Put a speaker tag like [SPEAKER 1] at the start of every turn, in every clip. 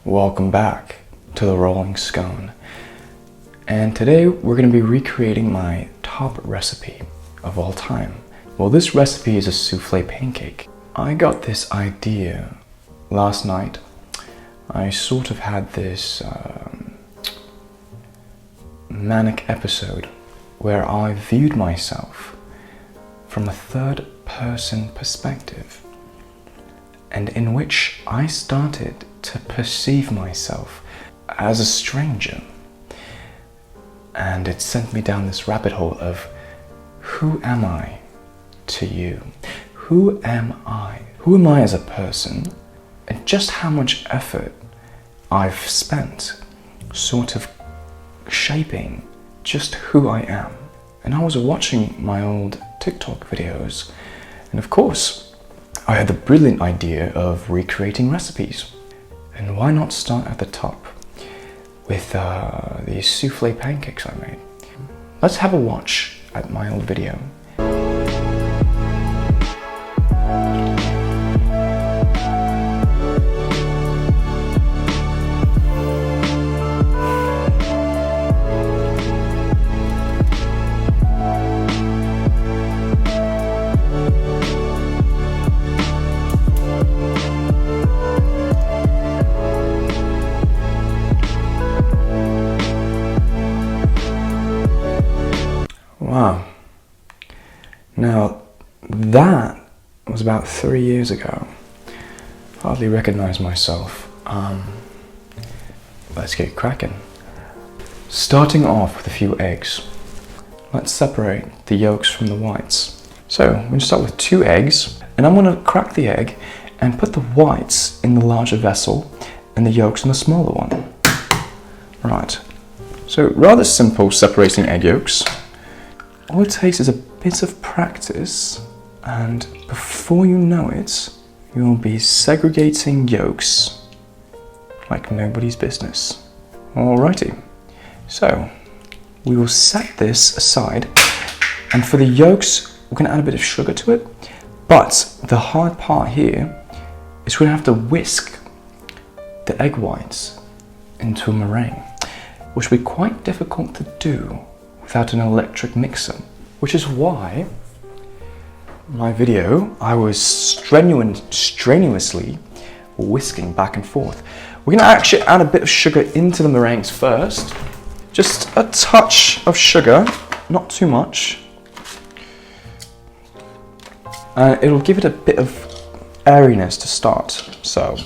[SPEAKER 1] Welcome back to the Rolling Scone. And today we're going to be recreating my top recipe of all time. Well, this recipe is a souffle pancake. I got this idea last night. I sort of had this manic episode where I viewed myself from a third-person perspective, and in which I started to perceive myself as a stranger. And it sent me down this rabbit hole of, who am I to you? Who am I? Who am I as a person? And just how much effort I've spent sort of shaping just who I am. And I was watching my old TikTok videos, and of course, I had the brilliant idea of recreating recipes. And why not start at the top with these souffle pancakes I made? Let's have a watch at my old video. Wow. Now, that was about 3 years ago. Hardly recognize myself. Let's get cracking. Starting off with a few eggs. Let's separate the yolks from the whites. So, I'm going to start with 2 eggs, and I'm going to crack the egg and put the whites in the larger vessel and the yolks in the smaller one. Right. So, rather simple separating egg yolks. All it takes is a bit of practice, and before you know it, you'll be segregating yolks like nobody's business. Alrighty, so we will set this aside, and for the yolks, we're going to add a bit of sugar to it, but the hard part here is we're going to have to whisk the egg whites into a meringue, which will be quite difficult to do without an electric mixer, which is why my video I was strenuously whisking back and forth. We're going to actually add a bit of sugar into the meringues first, just a touch of sugar, not too much. It'll give it a bit of airiness to start. So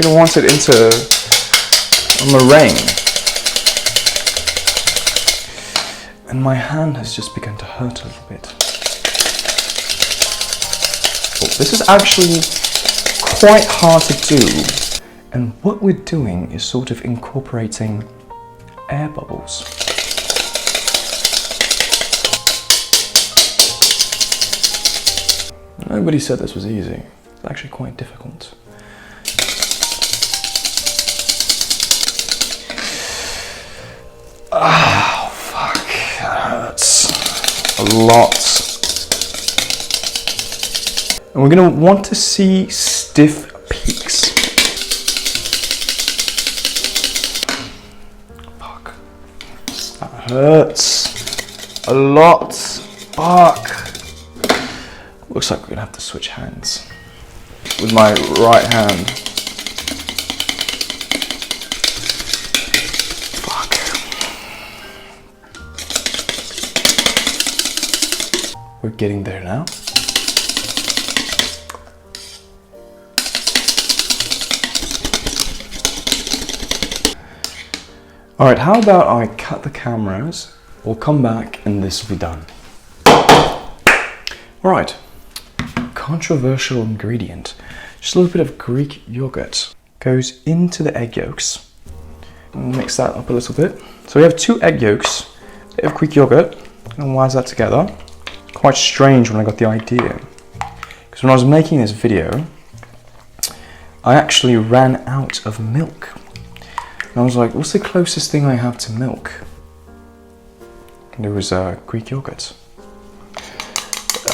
[SPEAKER 1] you're going to want it into a meringue. And my hand has just begun to hurt a little bit. Oh, this is actually quite hard to do. And what we're doing is sort of incorporating air bubbles. Nobody said this was easy. It's actually quite difficult. Oh, fuck, that hurts a lot. And we're going to want to see stiff peaks. Fuck. That hurts a lot. Fuck. Looks like we're going to have to switch hands with my right hand. We're getting there now. Alright, how about I cut the cameras? We'll come back and this will be done. Alright, controversial ingredient. Just a little bit of Greek yogurt. Goes into the egg yolks. Mix that up a little bit. So we have 2 egg yolks, a bit of Greek yogurt, and wires that together. Quite strange when I got the idea, because when I was making this video I actually ran out of milk, and I was like, what's the closest thing I have to milk? And it was Greek yogurt.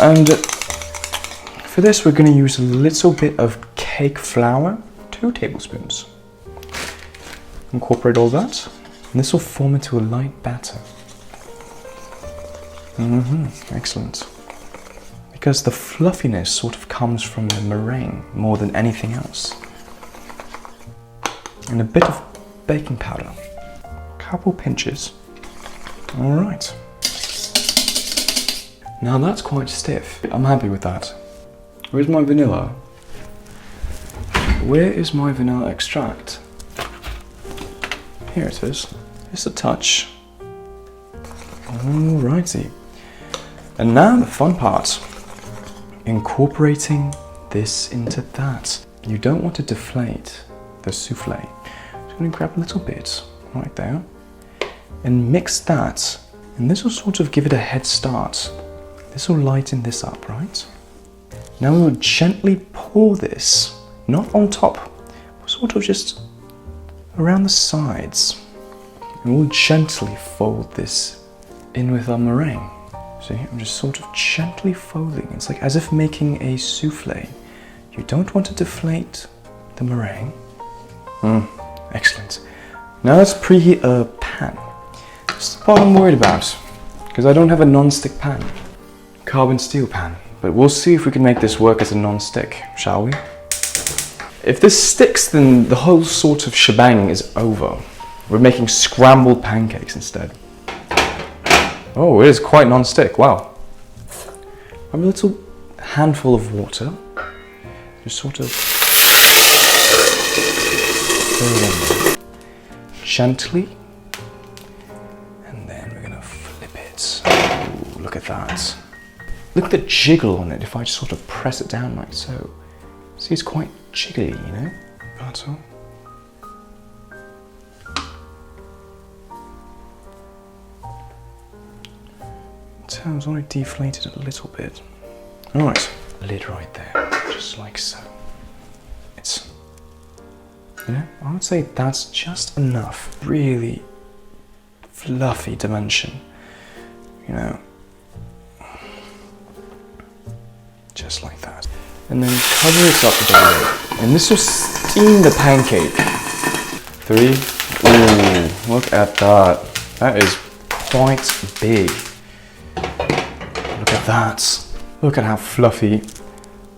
[SPEAKER 1] And for this, we're going to use a little bit of cake flour, 2 tablespoons. Incorporate all that, and this will form into a light batter. Excellent. Because the fluffiness sort of comes from the meringue more than anything else. And a bit of baking powder. Couple pinches. All right. Now that's quite stiff. I'm happy with that. Where's my vanilla? Where is my vanilla extract? Here it is. Just a touch. Alrighty. And now the fun part. Incorporating this into that. You don't want to deflate the souffle. I'm going to grab a little bit right there and mix that. And this will sort of give it a head start. This will lighten this up, right? Now we will gently pour this, not on top, but sort of just around the sides. And we'll gently fold this in with our meringue. See, I'm just sort of gently folding. It's like as if making a souffle. You don't want to deflate the meringue. Excellent. Now let's preheat a pan. That's the part I'm worried about, because I don't have a non-stick pan. Carbon steel pan. But we'll see if we can make this work as a non-stick, shall we? If this sticks, then the whole sort of shebang is over. We're making scrambled pancakes instead. Oh, it is quite non-stick, wow. I have a little handful of water. Just sort of gently. And then we're gonna flip it. Ooh, look at that. Look at the jiggle on it if I just sort of press it down like so. See, it's quite jiggly, you know? That's all. It's only deflated a little bit. Alright, lid right there, just like so. It's, I would say that's just enough. Really fluffy dimension, you know. Just like that. And then cover it up with a lid. And this will steam the pancake. 3. Ooh, look at that. That is quite big. Look at that. Look at how fluffy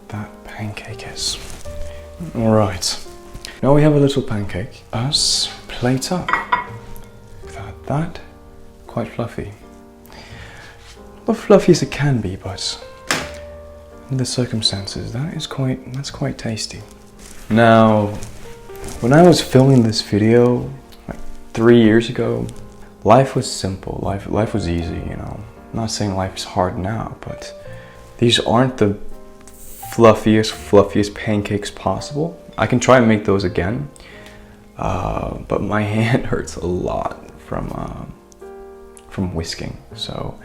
[SPEAKER 1] that pancake is. Alright. Now we have a little pancake. Us plate up. Look at that. Quite fluffy. Not fluffy as it can be, but in the circumstances, that's quite tasty. Now, when I was filming this video, like 3 years ago, life was simple. Life was easy, you know. I'm not saying life is hard now, but these aren't the fluffiest pancakes possible. I can try and make those again, but my hand hurts a lot from whisking. So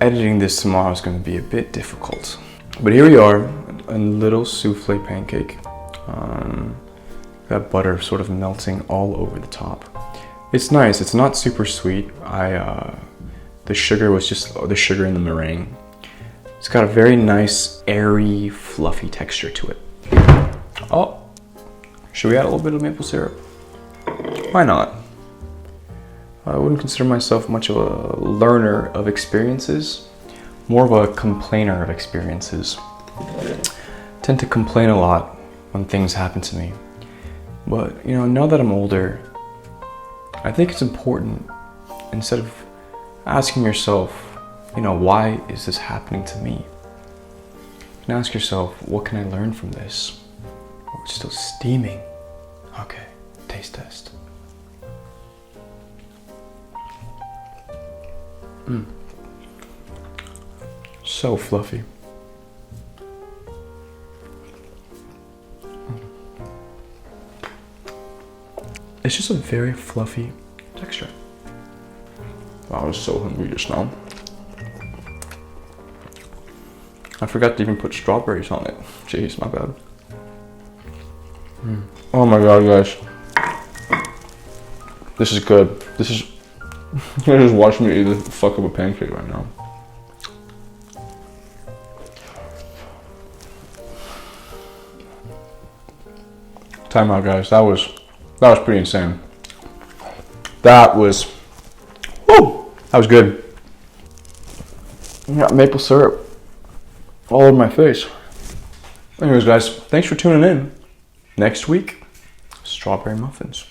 [SPEAKER 1] editing this tomorrow is going to be a bit difficult. But here we are, a little souffle pancake. That butter sort of melting all over the top. It's nice. It's not super sweet. The sugar was just the sugar in the meringue. It's got a very nice, airy, fluffy texture to it. Oh, should we add a little bit of maple syrup? Why not? I wouldn't consider myself much of a learner of experiences, more of a complainer of experiences. I tend to complain a lot when things happen to me. But, you know, now that I'm older, I think it's important, instead of asking yourself, you know, why is this happening to me? You can ask yourself, what can I learn from this? Oh, it's still steaming. Okay, taste test. So fluffy. It's just a very fluffy texture. Wow, I was so hungry just now. I forgot to even put strawberries on it. Jeez, my bad. Oh my god, guys. This is good. This is... You're just watching me eat the fuck up a pancake right now. Time out, guys. That was pretty insane. That was, woo, that was good. I got maple syrup all over my face. Anyways, guys, thanks for tuning in. Next week, strawberry muffins.